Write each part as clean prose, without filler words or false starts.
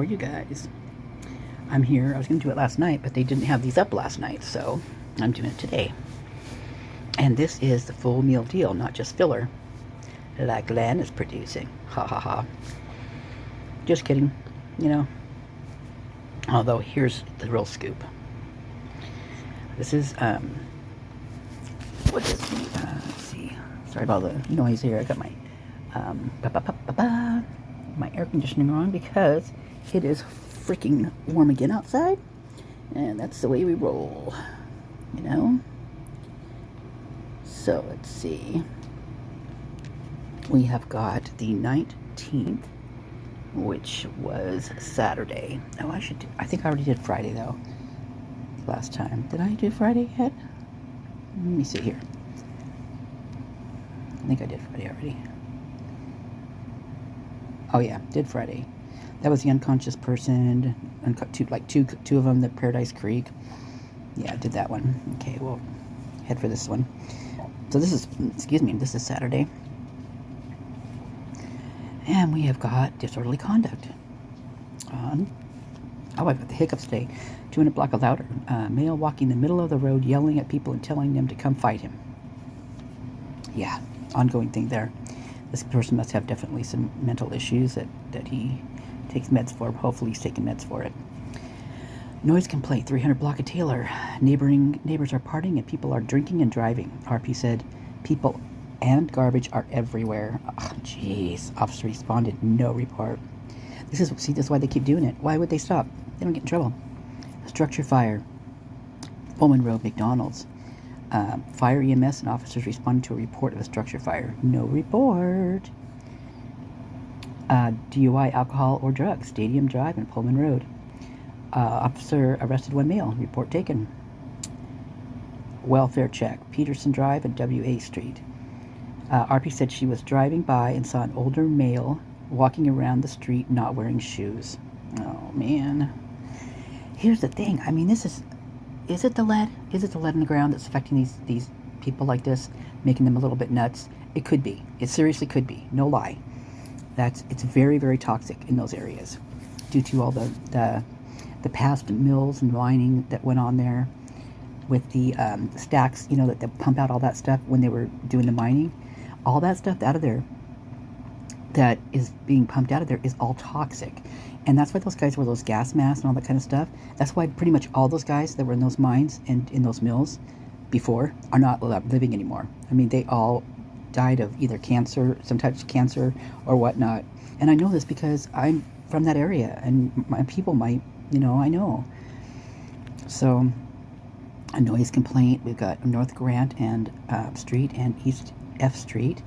you guys. I'm here. I was going to do it last night, but they didn't have these up last night, so I'm doing it today. And this is the full meal deal, not just filler, like Len is producing. Ha ha ha. Just kidding, you know. Although, here's the real scoop. This is, what is the, let's see. Sorry about the noise here. I got my, my air conditioning on because it is freaking warm again outside. And that's the way we roll, you know. So, let's see. We have got the 19th, which was Saturday. Oh, I think I already did Friday, though, last time. Did I do Friday yet? Let me see here. I think I did Friday already. Oh, yeah, did Friday. That was the unconscious person, two of them, the Paradise Creek. Yeah, I did that one. Okay, we'll head for this one. So this is, this is Saturday. And we have got disorderly conduct on, I've got the hiccups today. 200 block of louder. Male walking in the middle of the road yelling at people and telling them to come fight him. Yeah, ongoing thing there. This person must have definitely some mental issues that he takes meds for. Hopefully he's taking meds for it. Noise complaint, 300 block of Taylor. Neighbors are partying and people are drinking and driving. RP said people and garbage are everywhere. Jeez. Officer responded, no report. This is why they keep doing it. Why would they stop? They don't get in trouble. Structure fire. Pullman Road, McDonald's. Fire EMS and officers responded to a report of a structure fire. No report. DUI, alcohol, or drugs. Stadium Drive and Pullman Road. Officer arrested one male. Report taken. Welfare check. Peterson Drive and WA Street. RP said she was driving by and saw an older male walking around the street not wearing shoes. Oh, man. Here's the thing. I mean, is it the lead? Is it the lead in the ground that's affecting these people like this, making them a little bit nuts? It could be. It seriously could be. No lie. It's very, very toxic in those areas due to all the past mills and mining that went on there with the stacks, you know, that they pump out all that stuff when they were doing the mining. All that stuff out of there that is being pumped out of there is all toxic. And that's why those guys wear those gas masks and all that kind of stuff. That's why pretty much all those guys that were in those mines and in those mills before are not living anymore. I mean, they all died of either cancer, some type of cancer or whatnot. And I know this because I'm from that area and my people might, you know, I know. So, a noise complaint. We've got North Grant and Street and East F Street.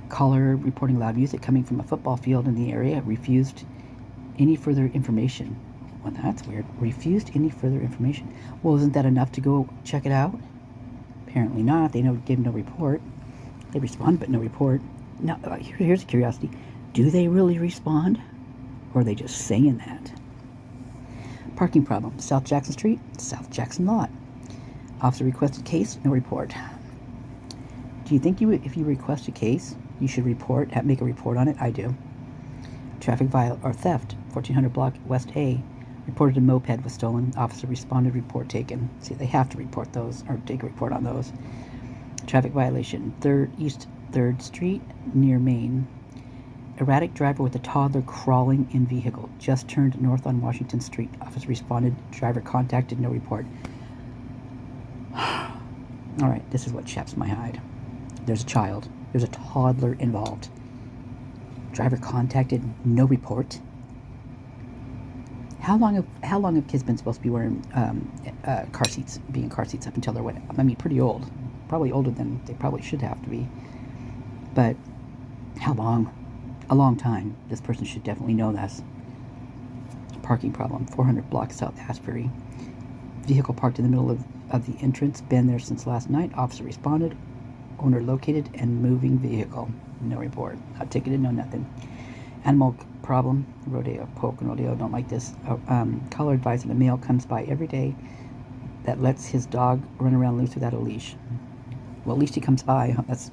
Caller reporting loud music coming from a football field in the area. Refused any further information. Well, that's weird. Refused any further information. Well, isn't that enough to go check it out? Apparently not. They gave no report. They respond, but no report. Now, here's a curiosity. Do they really respond? Or are they just saying that? Parking problem. South Jackson Street, South Jackson Lot. Officer requested case, no report. Do you think if you request a case, you should make a report on it? I do. Traffic or theft, 1400 block West A. Reported a moped was stolen. Officer responded, report taken. See, they have to report those or take a report on those. Traffic violation, East 3rd Street near Main. Erratic driver with a toddler crawling in vehicle. Just turned north on Washington Street. Officer responded. Driver contacted. No report. All right, this is what chaps my hide. There's a child. There's a toddler involved. Driver contacted. No report. How long have kids been supposed to be wearing car seats, being in car seats up until they're what? I mean, pretty old. Probably older than they probably should have to be. But how long? A long time. This person should definitely know this. Parking problem. 400 block South Asbury. Vehicle parked in the middle of the entrance. Been there since last night. Officer responded. Owner located and moving vehicle. No report. Not ticketed. No nothing. Animal problem. Rodeo. Polk and rodeo. Don't like this. Caller advising a male comes by every day that lets his dog run around loose without a leash. Well, at least he comes by. That's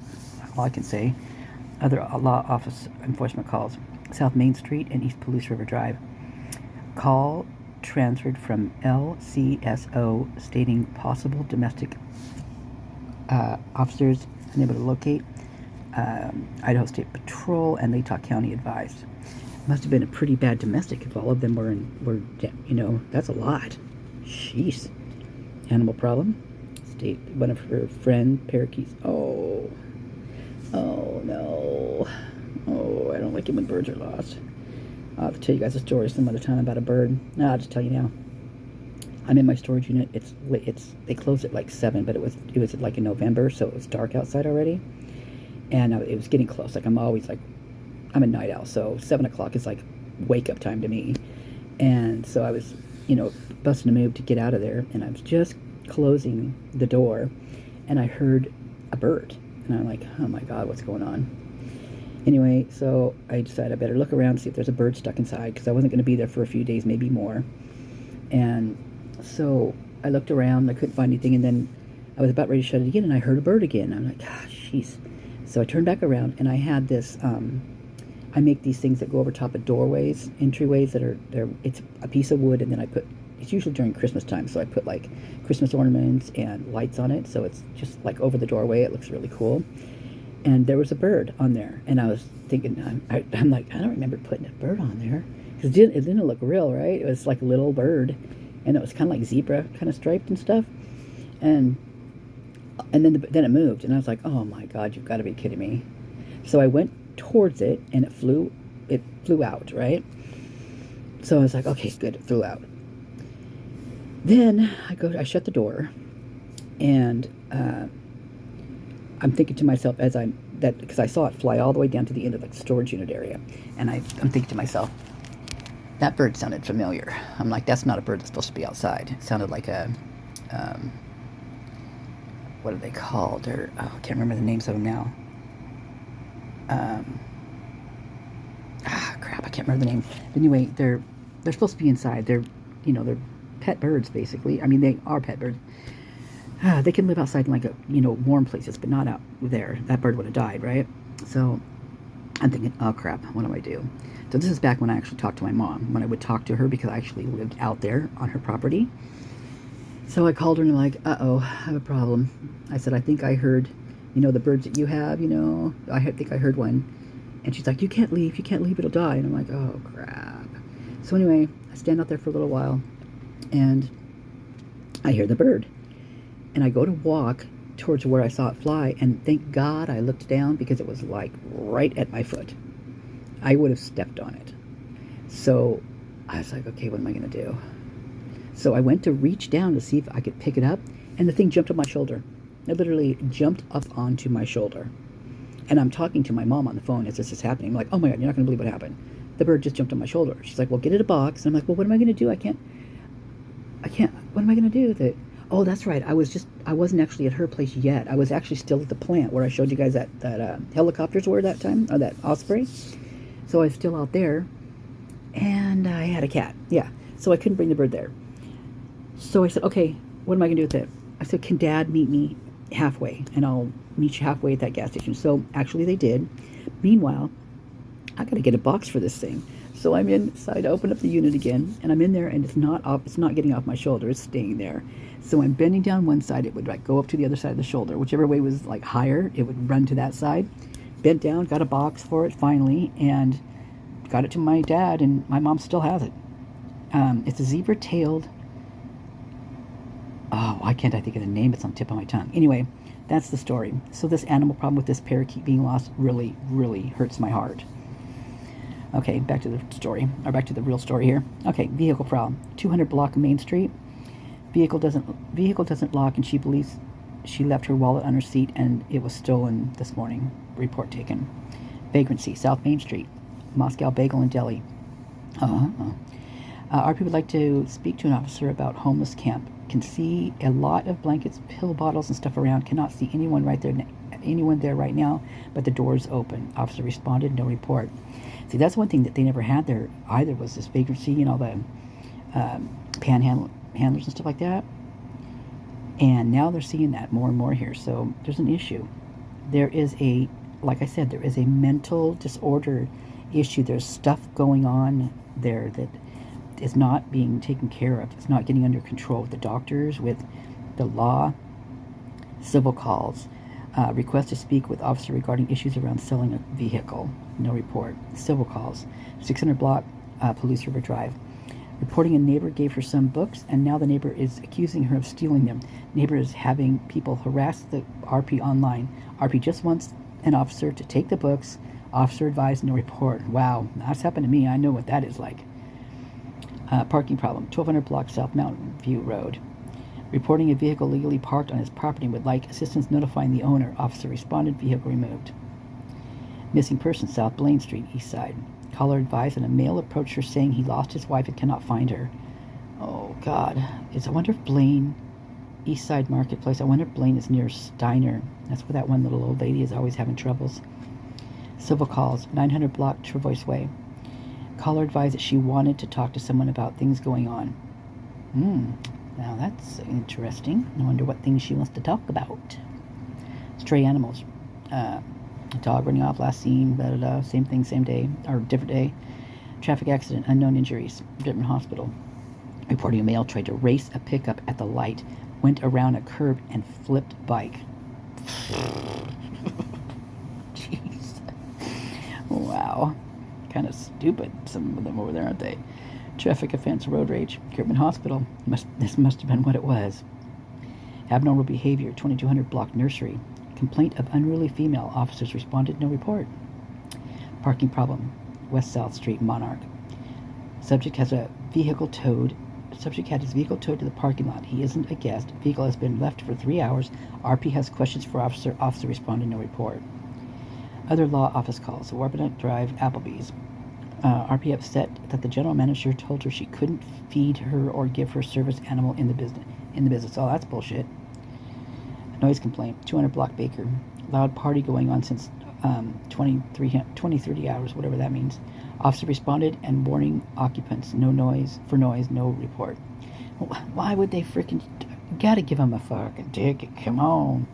all I can say. Other law office enforcement calls. South Main Street and East Palouse River Drive. Call transferred from LCSO stating possible domestic officers unable to locate. Idaho State Patrol and Latah County advised. Must have been a pretty bad domestic if all of them were, that's a lot. Jeez. Animal problem. State, one of her friend, parakeets. Oh no. Oh, I don't like it when birds are lost. I'll have to tell you guys a story some other time about a bird. No, I'll just tell you now. I'm in my storage unit. They closed at like 7, but it was like in November, so it was dark outside already, and it was getting close. Like I'm a night owl, so 7 o'clock is like wake up time to me, and so I was busting a move to get out of there, and I was just closing the door, and I heard a bird, and I'm like, oh my god, what's going on? Anyway, so I decided I better look around and see if there's a bird stuck inside, because I wasn't going to be there for a few days, maybe more. And so I looked around, I couldn't find anything, and then I was about ready to shut it again, and I heard a bird again. I'm like, gosh, jeez. So I turned back around, and I had this, I make these things that go over top of doorways, entryways it's a piece of wood, and then it's usually during Christmas time, so I put like Christmas ornaments and lights on it, so it's just like over the doorway. It looks really cool. And there was a bird on there, and I was thinking, I'm like, I don't remember putting a bird on there, because it didn't look real, right? It was like a little bird, and it was kind of like zebra, kind of striped and stuff, and then it moved, and I was like, oh my god, you've got to be kidding me. So I went towards it, and it flew out, right? So I was like, okay, good, it flew out. Then I shut the door, and I'm thinking to myself because I saw it fly all the way down to the end of the storage unit area, and I'm thinking to myself, that bird sounded familiar. I'm like, that's not a bird that's supposed to be outside. It sounded like a, what are they called? I can't remember the names of them now. Crap, I can't remember the name. But anyway, they're supposed to be inside. They're pet birds, basically. I mean, they are pet birds. They can live outside in like warm places, but not out there. That bird would have died, right? So I'm thinking, oh crap, what do I do? So this is back when I actually talked to my mom, when I would talk to her, because I actually lived out there on her property. So I called her and I'm like, uh-oh, I have a problem. I said, I think I heard, the birds that you have, I think I heard one. And she's like, you can't leave, it'll die. And I'm like, oh crap. So anyway, I stand out there for a little while, and I hear the bird. And I go to walk towards where I saw it fly, and thank God I looked down, because it was like right at my foot. I would have stepped on it. So I was like, okay, what am I going to do? So I went to reach down to see if I could pick it up, and the thing jumped on my shoulder. It literally jumped up onto my shoulder. And I'm talking to my mom on the phone as this is happening. I'm like, oh my God, you're not going to believe what happened. The bird just jumped on my shoulder. She's like, well, get it a box. And I'm like, well, what am I going to do? I can't, what am I going to do with it? Oh, that's right. I wasn't actually at her place yet. I was actually still at the plant where I showed you guys that helicopters were that time, or that osprey. So I was still out there, and I had a cat. Yeah. So I couldn't bring the bird there. So I said, okay, what am I going to do with it? I said, can Dad meet me halfway, and I'll meet you halfway at that gas station. So actually they did. Meanwhile, I got to get a box for this thing. So I'm inside, I open up the unit again, and I'm in there, and it's not getting off my shoulder, it's staying there. So I'm bending down one side, it would like go up to the other side of the shoulder. Whichever way was like higher, it would run to that side. Bent down, got a box for it finally, and got it to my dad, and my mom still has it. It's a zebra-tailed, why can't I think of the name? It's on the tip of my tongue. Anyway, that's the story. So this animal problem with this parakeet being lost really, really hurts my heart. Okay, back to the story, or back to the real story here. Okay, vehicle problem. 200 block Main Street. Vehicle doesn't lock, and she believes she left her wallet on her seat, and it was stolen this morning. Report taken. Vagrancy, South Main Street. Moscow Bagel and Deli. RP would like to speak to an officer about homeless camp. Can see a lot of blankets, pill bottles, and stuff around. Cannot see anyone there right now, but the door is open. Officer responded, no report. See, that's one thing that they never had there either, was this vagrancy and all the panhandlers and stuff like that. And now they're seeing that more and more here. So there's an issue. There is like I said, there is a mental disorder issue. There's stuff going on there that is not being taken care of. It's not getting under control with the doctors, with the law. Civil calls. Request to speak with officer regarding issues around selling a vehicle. No report. Civil calls. 600 block, Police River Drive. Reporting a neighbor gave her some books, and now the neighbor is accusing her of stealing them. Neighbor is having people harass the RP online. RP just wants an officer to take the books. Officer advised, no report. Wow, that's happened to me. I know what that is like. Parking problem. 1200 block South Mountain View Road. Reporting a vehicle legally parked on his property and would like assistance notifying the owner. Officer responded, vehicle removed. Missing person, South Blaine Street, East Side. Caller advised that a male approached her saying he lost his wife and cannot find her. Oh, God. I wonder if Blaine, East Side Marketplace, I wonder if Blaine is near Steiner. That's where that one little old lady is always having troubles. Civil calls, 900 block Travois Way. Caller advised that she wanted to talk to someone about things going on. Now that's interesting. I wonder what things she wants to talk about. Stray animals. A dog running off, last seen, blah, blah, blah. Same thing, same day, or different day. Traffic accident, unknown injuries, different hospital. Reporting a male tried to race a pickup at the light, went around a curb and flipped bike. Jeez. Wow. Kind of stupid, some of them over there, aren't they? Traffic offense, road rage, Kirkman Hospital. This must have been what it was. Abnormal behavior, 2200 block nursery. Complaint of unruly female. Officers responded, no report. Parking problem, West South Street, Monarch. Subject has a vehicle towed. Subject had his vehicle towed to the parking lot. He isn't a guest. Vehicle has been left for 3 hours. RP has questions for officer. Officer responded, no report. Other law office calls, Warburton Drive, Applebee's. RP upset that the general manager told her she couldn't feed her or give her service animal in the business. Oh, that's bullshit. Noise complaint, 200 block Baker. Loud party going on since 30 hours, whatever that means. Officer responded and warning occupants, no noise, no report. Why would they freaking... Gotta give them a fucking ticket, come on.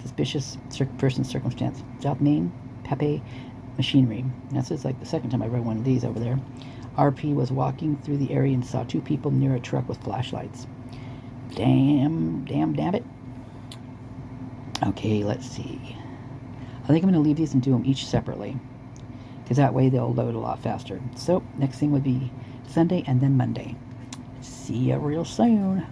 Suspicious person circumstance. South Main, Pepe Machinery. This is like the second time I read one of these over there. RP was walking through the area and saw 2 people near a truck with flashlights. Damn it. Okay, let's see. I think I'm going to leave these and do them each separately, because that way they'll load a lot faster. So, next thing would be Sunday and then Monday. See ya real soon.